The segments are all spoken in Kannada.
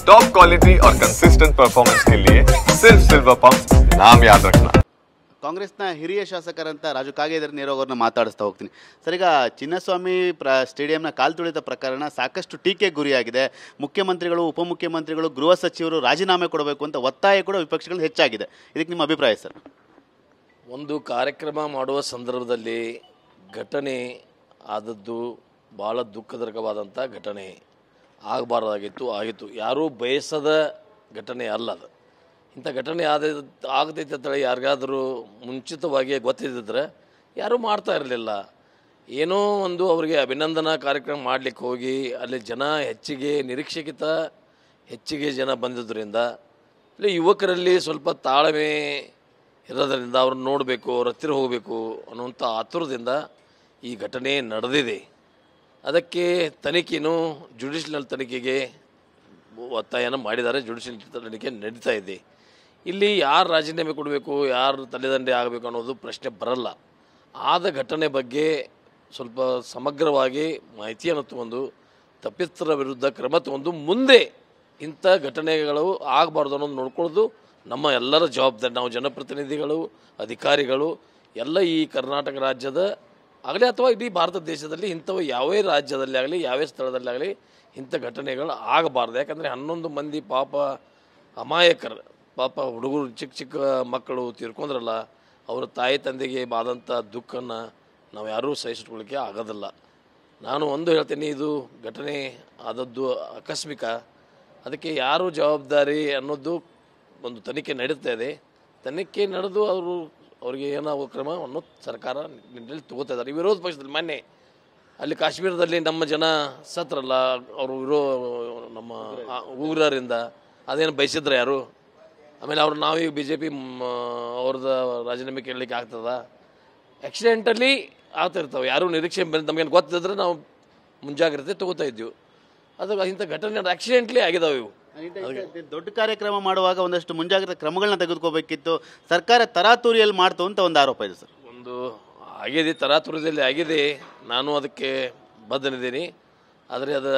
टॉप क्वालिटी और कंसिस्टेंट परफॉर्मेंस के लिए सिर्फ सिल्वर पंप नाम याद रखना। ಕಾಂಗ್ರೆಸ್ನ ಹಿರಿಯ ಶಾಸಕರಂತ ರಾಜು ಕಾಗೇರಿ ನೇರೋಗವ್ರನ್ನ ಮಾತಾಡಿಸ್ತಾ ಹೋಗ್ತೀನಿ ಸರ್. ಈಗ ಚಿನ್ನಸ್ವಾಮಿ ಸ್ಟೇಡಿಯಂನ ಕಾಲು ತುಳಿತ ಪ್ರಕರಣ ಸಾಕಷ್ಟು ಟೀಕೆಗೆ ಗುರಿಯಾಗಿದೆ. ಮುಖ್ಯಮಂತ್ರಿಗಳು, ಉಪಮುಖ್ಯಮಂತ್ರಿಗಳು, ಗೃಹ ಸಚಿವರು ರಾಜೀನಾಮೆ ಕೊಡಬೇಕು ಅಂತ ಒತ್ತಾಯ ಕೂಡ ವಿಪಕ್ಷಗಳು ಹೆಚ್ಚಾಗಿದೆ. ಇದಕ್ಕೆ ನಿಮ್ಮ ಅಭಿಪ್ರಾಯ ಸರ್? ಒಂದು ಕಾರ್ಯಕ್ರಮ ಮಾಡುವ ಸಂದರ್ಭದಲ್ಲಿ ಘಟನೆ ಆದದ್ದು ಭಾಳ ದುಃಖದಾಯಕವಾದಂಥ ಘಟನೆ, ಆಗಬಾರ್ದಾಗಿತ್ತು, ಆಗಿತ್ತು. ಯಾರೂ ಬಯಸದ ಘಟನೆ ಅಲ್ಲ ಅದು. ಇಂಥ ಘಟನೆ ಆಗತೈತೆ ಅಂತೇಳಿ ಯಾರಿಗಾದರೂ ಮುಂಚಿತವಾಗಿ ಗೊತ್ತಿದ್ದರೆ ಯಾರೂ ಮಾಡ್ತಾ ಇರಲಿಲ್ಲ. ಏನೋ ಒಂದು ಅವರಿಗೆ ಅಭಿನಂದನಾ ಕಾರ್ಯಕ್ರಮ ಮಾಡಲಿಕ್ಕೆ ಹೋಗಿ ಅಲ್ಲಿ ಜನ ನಿರೀಕ್ಷೆಗಿಂತ ಹೆಚ್ಚಿಗೆ ಜನ ಬಂದಿದ್ದರಿಂದ ಇಲ್ಲಿ ಯುವಕರಲ್ಲಿ ಸ್ವಲ್ಪ ತಾಳ್ಮೆ ಇರೋದರಿಂದ ಅವ್ರನ್ನ ನೋಡಬೇಕು, ಅವ್ರ ಹತ್ತಿರ ಹೋಗಬೇಕು ಅನ್ನುವಂಥ ಆತುರದಿಂದ ಈ ಘಟನೆ ನಡೆದಿದೆ. ಅದಕ್ಕೆ ತನಿಖೆನೂ ಜುಡಿಷಿಯಲ್ ತನಿಖೆಗೆ ಒತ್ತಾಯನ ಮಾಡಿದ್ದಾರೆ. ಜುಡಿಷಿಯಲ್ ತನಿಖೆ ನಡೀತಾ ಇದೆ. ಇಲ್ಲಿ ಯಾರು ರಾಜೀನಾಮೆ ಕೊಡಬೇಕು, ಯಾರು ತಲೆದಂಡೆ ಆಗಬೇಕು ಅನ್ನೋದು ಪ್ರಶ್ನೆ ಬರಲ್ಲ. ಆದ ಘಟನೆ ಬಗ್ಗೆ ಸ್ವಲ್ಪ ಸಮಗ್ರವಾಗಿ ಮಾಹಿತಿಯನ್ನು ತಗೊಂಡು ತಪ್ಪಿತರ ವಿರುದ್ಧ ಕ್ರಮ ತಗೊಂಡು ಮುಂದೆ ಇಂಥ ಘಟನೆಗಳು ಆಗಬಾರ್ದು ಅನ್ನೋದು ನೋಡ್ಕೊಳ್ಳೋದು ನಮ್ಮ ಎಲ್ಲರ ಜವಾಬ್ದಾರಿ. ನಾವು ಜನಪ್ರತಿನಿಧಿಗಳು, ಅಧಿಕಾರಿಗಳು ಎಲ್ಲ ಈ ಕರ್ನಾಟಕ ರಾಜ್ಯದ ಆಗಲಿ ಅಥವಾ ಇಡೀ ಭಾರತ ದೇಶದಲ್ಲಿ ಇಂಥವು ಯಾವೇ ರಾಜ್ಯದಲ್ಲಿ ಆಗಲಿ ಯಾವೇ ಸ್ಥಳದಲ್ಲಿ ಆಗಲಿ ಇಂಥ ಘಟನೆಗಳು ಆಗಬಾರ್ದು. ಯಾಕಂದರೆ 11 ಮಂದಿ ಪಾಪ ಅಮಾಯಕರು, ಪಾಪ ಹುಡುಗರು, ಚಿಕ್ಕ ಚಿಕ್ಕ ಮಕ್ಕಳು ತೀರ್ಕೊಂಡ್ರಲ್ಲ, ಅವರ ತಾಯಿ ತಂದೆಗೆ ಆದಂಥ ದುಃಖನ ನಾವು ಯಾರೂ ಸಹಿಸಿಟ್ಕೊಳ್ಳಿಕ್ಕೆ ಆಗೋದಿಲ್ಲ. ನಾನು ಒಂದು ಹೇಳ್ತೀನಿ, ಇದು ಘಟನೆ ಆದದ್ದು ಆಕಸ್ಮಿಕ. ಅದಕ್ಕೆ ಯಾರು ಜವಾಬ್ದಾರಿ ಅನ್ನೋದು ಒಂದು ತನಿಖೆ ನಡೀತಾ ಇದೆ. ತನಿಖೆ ನಡೆದು ಅವ್ರಿಗೆ ಏನಾಗೋ ಕ್ರಮವನ್ನು ಸರ್ಕಾರ ನಿಟ್ಟಿನಲ್ಲಿ ತಗೋತಾ ಇದ್ದಾರೆ. ಈ ವಿರೋಧ ಪಕ್ಷದಲ್ಲಿ ಮೊನ್ನೆ ಅಲ್ಲಿ ಕಾಶ್ಮೀರದಲ್ಲಿ ನಮ್ಮ ಜನ ಸತ್ರಲ್ಲ, ಅವರು ನಮ್ಮ ಉಗ್ರರಿಂದ ಅದೇನು ಬಯಸಿದ್ರೆ ಯಾರು? ಆಮೇಲೆ ನಾವೀಗ BJP ಅವ್ರದ್ದು ರಾಜೀನಾಮೆ ಕೇಳಲಿಕ್ಕೆ ಆಗ್ತದ? ಆಕ್ಸಿಡೆಂಟಲ್ಲಿ ಆಗ್ತಾಯಿರ್ತಾವೆ. ಯಾರೂ ನಿರೀಕ್ಷೆ ನಮಗೇನು ಗೊತ್ತಿದ್ರೆ ನಾವು ಮುಂಜಾಗ್ರತೆ ತಗೋತಾ ಇದ್ದೀವಿ. ಅದು ಇಂಥ ಘಟನೆ ಆಕ್ಸಿಡೆಂಟ್ಲಿ ಆಗಿದಾವೆ. ಇವು ದೊಡ್ಡ ಕಾರ್ಯಕ್ರಮ ಮಾಡುವಾಗ ಒಂದಷ್ಟು ಮುಂಜಾಗ್ರತಾ ಕ್ರಮಗಳನ್ನ ತೆಗೆದುಕೋಬೇಕಿತ್ತು. ಸರ್ಕಾರ ತರಾತುರಿಯಲ್ಲಿ ಮಾಡ್ತು ಅಂತ ಒಂದು ಆರೋಪ ಇದೆ ಸರ್. ಒಂದು ಆಗಿದೆ, ತರಾತುರದಲ್ಲಿ ಆಗಿದೆ. ನಾನು ಅದಕ್ಕೆ ಬದ್ಧನಿದ್ದೀನಿ. ಆದರೆ ಅದು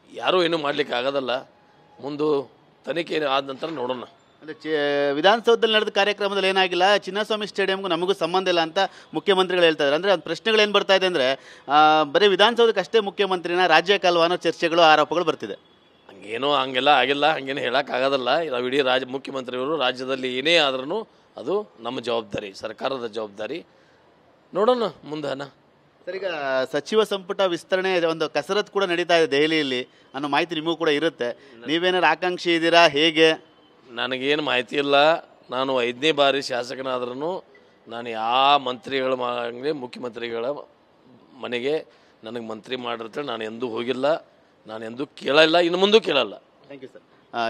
ಯಾರೂ ಏನೂ ಮಾಡಲಿಕ್ಕೆ ಆಗೋದಲ್ಲ. ಮುಂದೆ ತನಿಖೆ ಆದ ನಂತರ ನೋಡೋಣ. ಅಂದರೆ ವಿಧಾನಸೌಧದಲ್ಲಿ ನಡೆದ ಕಾರ್ಯಕ್ರಮದಲ್ಲಿ ಏನಾಗಿಲ್ಲ, ಚಿನ್ನಸ್ವಾಮಿ ಸ್ಟೇಡಿಯಂಗೂ ನಮಗೂ ಸಂಬಂಧ ಇಲ್ಲ ಅಂತ ಮುಖ್ಯಮಂತ್ರಿಗಳು ಹೇಳ್ತಾ ಇದ್ದಾರೆ. ಅಂದರೆ ಅದು ಪ್ರಶ್ನೆಗಳು ಏನು ಬರ್ತಾ ಇದೆ ಅಂದರೆ, ಬರೀ ವಿಧಾನಸೌಧಕ್ಕೆ ಅಷ್ಟೇ ಮುಖ್ಯಮಂತ್ರಿನ, ರಾಜ್ಯಕ್ಕೆ ಅನ್ನೋ ಚರ್ಚೆಗಳು, ಆರೋಪಗಳು ಬರ್ತಿದೆ. ಹಂಗೆಲ್ಲ ಆಗಿಲ್ಲ, ಹಂಗೇನು ಹೇಳೋಕ್ಕಾಗೋದಲ್ಲ. ನಾವು ಇಡೀ ಮುಖ್ಯಮಂತ್ರಿಗಳು ರಾಜ್ಯದಲ್ಲಿ ಏನೇ ಆದ್ರೂ ಅದು ನಮ್ಮ ಜವಾಬ್ದಾರಿ, ಸರ್ಕಾರದ ಜವಾಬ್ದಾರಿ. ನೋಡೋಣ ಮುಂದನ. ಸರ್, ಈಗ ಸಚಿವ ಸಂಪುಟ ವಿಸ್ತರಣೆ ಒಂದು ಕಸರತ್ತು ಕೂಡ ನಡೀತಾ ಇದೆ ದೆಹಲಿಯಲ್ಲಿ ಅನ್ನೋ ಮಾಹಿತಿ ನಿಮಗೂ ಕೂಡ ಇರುತ್ತೆ. ನೀವೇನಾರು ಆಕಾಂಕ್ಷಿ ಇದ್ದೀರಾ, ಹೇಗೆ? ನನಗೇನು ಮಾಹಿತಿ ಇಲ್ಲ. ನಾನು 5ನೇ ಬಾರಿ ಶಾಸಕನಾದ್ರೂ ನಾನು ಯಾವ ಮಂತ್ರಿಗಳ ಮುಖ್ಯಮಂತ್ರಿಗಳ ಮನೆಗೆ ನನಗೆ ಮಂತ್ರಿ ಮಾಡಿರ್ತೇಳಿ ನಾನು ಎಂದೂ ಹೋಗಿಲ್ಲ, ನಾನು ಎಂದೂ ಕೇಳಲ್ಲ, ಇನ್ನು ಮುಂದೂ ಕೇಳಲ್ಲ. Thank you sir.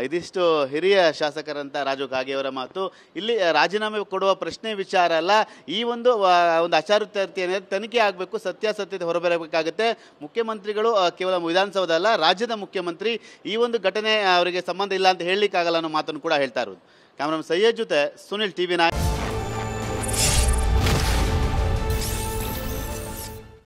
ಇದಿಷ್ಟು ಹಿರಿಯ ಶಾಸಕರಂತ ರಾಜು ಕಾಗೆಯವರ ಮಾತು. ಇಲ್ಲಿ ರಾಜೀನಾಮೆ ಕೊಡುವ ಪ್ರಶ್ನೆ ವಿಚಾರ ಅಲ್ಲ, ಈ ಒಂದು ಅಚಾರುತ್ಯತೆ ತನಿಖೆ ಆಗಬೇಕು, ಸತ್ಯಾಸತ್ಯತೆ ಹೊರಬರಬೇಕಾಗುತ್ತೆ. ಮುಖ್ಯಮಂತ್ರಿಗಳು ಕೇವಲ ವಿಧಾನಸೌಧ ಅಲ್ಲ, ರಾಜ್ಯದ ಮುಖ್ಯಮಂತ್ರಿ. ಈ ಒಂದು ಘಟನೆ ಅವರಿಗೆ ಸಂಬಂಧ ಇಲ್ಲ ಅಂತ ಹೇಳಲಿಕ್ಕಾಗಲ್ಲ ಅನ್ನೋ ಮಾತನ್ನು ಕೂಡ ಹೇಳ್ತಾ ಇರೋದು. ಕ್ಯಾಮ್ರಾಮನ್ ಸಯ್ಯದ್ ಜೊತೆ ಸುನಿಲ್, TV9.